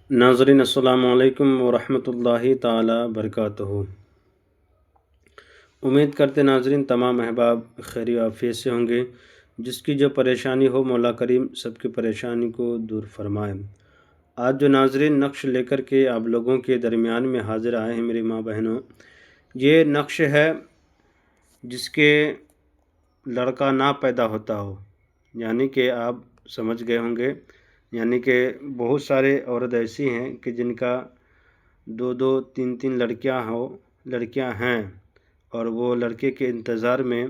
ناظرین السلام علیکم ورحمۃ اللہ تعالی وبرکاتہ۔ امید کرتے ناظرین تمام احباب خیر و عافیت سے ہوں گے۔ جس کی جو پریشانی ہو مولا کریم سب کی پریشانی کو دور فرمائے۔ آج جو ناظرین نقش لے کر کے آپ لوگوں کے درمیان میں حاضر آئے ہیں میری ماں بہنوں، یہ نقش ہے جس کے لڑکا نہ پیدا ہوتا ہو، یعنی کہ آپ سمجھ گئے ہوں گے، یعنی کہ بہت سارے عورت ایسی ہیں کہ جن کا دو دو تین تین لڑکیاں ہیں، اور وہ لڑکے کے انتظار میں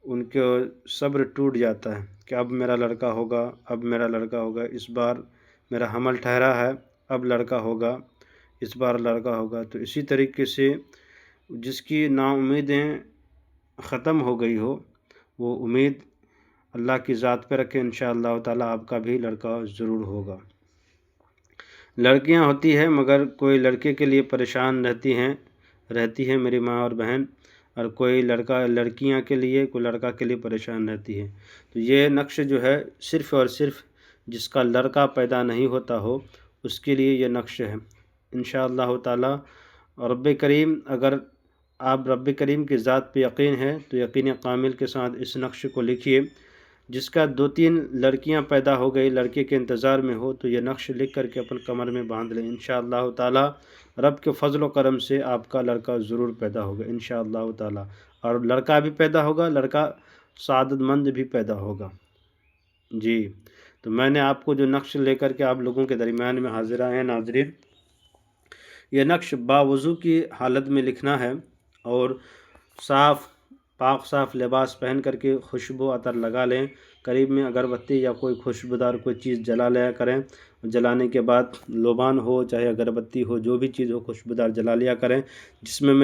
ان کے صبر ٹوٹ جاتا ہے کہ اب میرا لڑکا ہوگا، اب میرا لڑکا ہوگا، اس بار میرا حمل ٹھہرا ہے، اب لڑکا ہوگا، اس بار لڑکا ہوگا۔ تو اسی طریقے سے جس کی نا امیدیں ختم ہو گئی ہو، وہ امید اللہ کی ذات پہ رکھے، انشاءاللہ تعالی آپ کا بھی لڑکا ضرور ہوگا۔ لڑکیاں ہوتی ہیں مگر کوئی لڑکے کے لیے پریشان رہتی ہیں میری ماں اور بہن، اور کوئی لڑکیاں کے لیے، کوئی لڑکا کے لیے پریشان رہتی ہے۔ تو یہ نقش جو ہے صرف اور صرف جس کا لڑکا پیدا نہیں ہوتا ہو اس کے لیے یہ نقش ہے انشاءاللہ تعالی۔ رب کریم، اگر آپ رب کریم کی ذات پہ یقین ہے تو یقین کامل کے ساتھ اس نقش کو لکھیے۔ جس کا دو تین لڑکیاں پیدا ہو گئی، لڑکے کے انتظار میں ہو، تو یہ نقش لکھ کر کے اپن کمر میں باندھ لیں انشاءاللہ تعالی۔ رب کے فضل و کرم سے آپ کا لڑکا ضرور پیدا ہوگا انشاءاللہ تعالی، اور لڑکا بھی پیدا ہوگا، لڑکا سعادت مند بھی پیدا ہوگا۔ جی، تو میں نے آپ کو جو نقش لے کر کے آپ لوگوں کے درمیان میں حاضر آئے ہیں ناظرین، یہ نقش باوضو کی حالت میں لکھنا ہے، اور پاک صاف لباس پہن کر کے خوشبو عطر لگا لیں، قریب میں اگربتی یا کوئی خوشبودار کوئی چیز جلا لیا کریں، جلانے کے بعد لوبان ہو چاہے اگربتی ہو، جو بھی چیز ہو خوشبودار جلا لیا کریں، جسم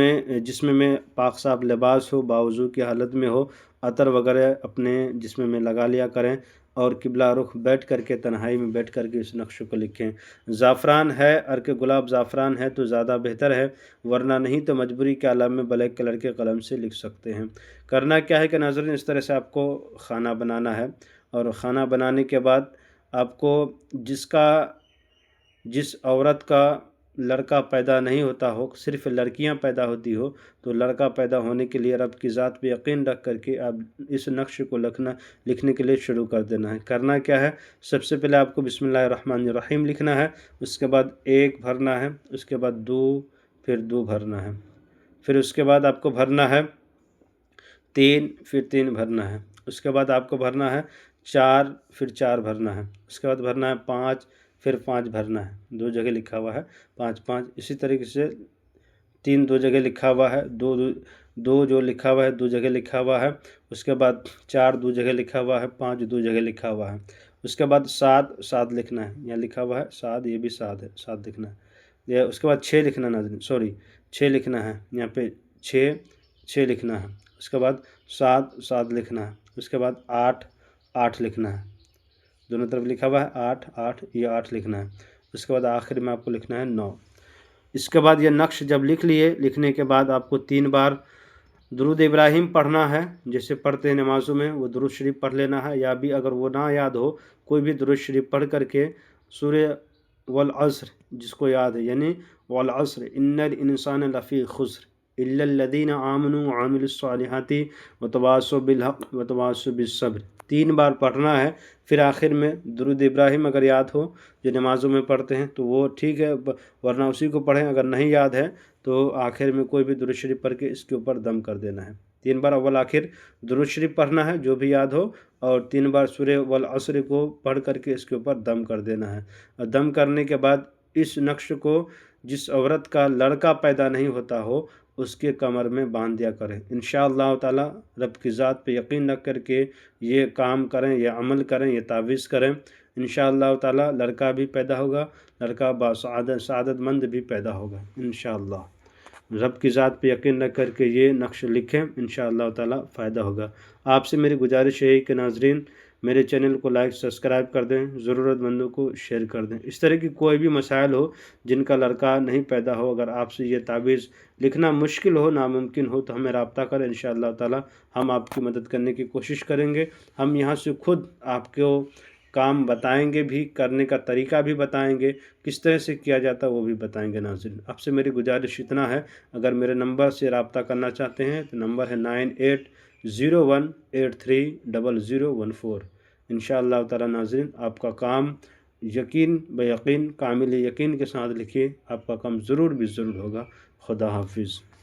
میں پاک صاف لباس ہو، باوضو کی حالت میں ہو، عطر وغیرہ اپنے جسم میں لگا لیا کریں، اور قبلہ رخ بیٹھ کر کے تنہائی میں بیٹھ کر کے اس نقش کو لکھیں۔ زعفران ہے، عرق گلاب زعفران ہے تو زیادہ بہتر ہے، ورنہ نہیں تو مجبوری کے عالم میں بلیک کلر کے قلم سے لکھ سکتے ہیں۔ کرنا کیا ہے کہ ناظرین اس طرح سے آپ کو کھانا بنانا ہے، اور کھانا بنانے کے بعد آپ کو جس عورت کا لڑکا پیدا نہیں ہوتا ہو، صرف لڑکیاں پیدا ہوتی ہو، تو لڑکا پیدا ہونے کے لیے رب کی ذات پہ یقین رکھ کر کے آپ اس نقش کو لکھنے کے لیے شروع کر دینا ہے۔ کرنا کیا ہے، سب سے پہلے آپ کو بسم اللہ الرحمن الرحیم لکھنا ہے، اس کے بعد 1 بھرنا ہے، اس کے بعد 2، پھر 2 بھرنا ہے، پھر اس کے بعد آپ کو بھرنا ہے 3، پھر 3 بھرنا ہے، اس کے بعد آپ کو بھرنا ہے 4، پھر 4 بھرنا ہے، اس کے بعد بھرنا ہے 5، پھر 5 بھرنا ہے، 2 جگہ لکھا ہوا ہے 5 5، اسی طریقے سے 3 2 جگہ لکھا ہوا ہے، 2 جو لکھا ہوا ہے 2 جگہ لکھا ہوا ہے، اس کے بعد 4 2 جگہ لکھا ہوا ہے، 5 2 جگہ لکھا ہوا ہے، اس کے بعد 7 لکھنا ہے، یہاں لکھا ہوا ہے 7، یہ بھی 7 ہے، 7 لکھنا ہے، اس کے بعد 6 لکھنا ہے، 6 لکھنا ہے، یہاں پہ 6 لکھنا ہے، اس کے بعد 7 لکھنا ہے، اس کے بعد 8 لکھنا ہے، دونوں طرف لکھا ہوا ہے 8 یہ 8 لکھنا ہے، اس کے بعد آخر میں آپ کو لکھنا ہے 9۔ اس کے بعد یہ نقش جب لکھنے کے بعد آپ کو 3 بار درود ابراہیم پڑھنا ہے، جیسے پڑھتے ہیں نمازوں میں وہ درود شریف پڑھ لینا ہے، یا بھی اگر وہ نہ یاد ہو کوئی بھی درود شریف پڑھ کر کے سورہ والعصر جس کو یاد ہے، یعنی والعصر ان الانسان لفی خسر الا الذین آمنوا وعملوا الصالحات وتواصوا بالحق وتواصوا بالصبر، 3 بار پڑھنا ہے۔ پھر آخر میں درود ابراہیم اگر یاد ہو جو نمازوں میں پڑھتے ہیں تو وہ ٹھیک ہے، ورنہ اسی کو پڑھیں، اگر نہیں یاد ہے تو آخر میں کوئی بھی درود شریف پڑھ کے اس کے اوپر دم کر دینا ہے۔ 3 بار اول آخر درود شریف پڑھنا ہے جو بھی یاد ہو، اور 3 بار سورہ والعصر کو پڑھ کر کے اس کے اوپر دم کر دینا ہے۔ اور دم کرنے کے بعد اس نقش کو جس عورت کا لڑکا پیدا نہیں ہوتا ہو اس کے کمر میں باندھ دیا کریں انشاءاللہ تعالی۔ رب کی ذات پہ یقین رکھ کر کے یہ کام کریں، یہ عمل کریں، یہ تعویذ کریں، انشاءاللہ تعالی لڑکا بھی پیدا ہوگا، لڑکا سعادت مند بھی پیدا ہوگا انشاءاللہ۔ رب کی ذات پہ یقین رکھ کر کے یہ نقش لکھیں، انشاءاللہ تعالی فائدہ ہوگا۔ آپ سے میری گزارش ہے کہ ناظرین میرے چینل کو لائک سبسکرائب کر دیں، ضرورت مندوں کو شیئر کر دیں۔ اس طرح کی کوئی بھی مسائل ہو جن کا لڑکا نہیں پیدا ہو، اگر آپ سے یہ تعویذ لکھنا مشکل ہو، ناممکن ہو، تو ہمیں رابطہ کریں، انشاءاللہ تعالی ہم آپ کی مدد کرنے کی کوشش کریں گے۔ ہم یہاں سے خود آپ کو کام بتائیں گے بھی، کرنے کا طریقہ بھی بتائیں گے، کس طرح سے کیا جاتا ہے وہ بھی بتائیں گے ناظرین۔ آپ سے میری گزارش اتنا ہے، اگر میرے نمبر سے رابطہ کرنا چاہتے ہیں تو نمبر ہے 9801830014۔ انشاءاللہ تعالی ناظرین آپ کا کام یقین بیقین، کامل یقین کے ساتھ لکھیے، آپ کا کام ضرور بھی ضرور ہوگا۔ خدا حافظ۔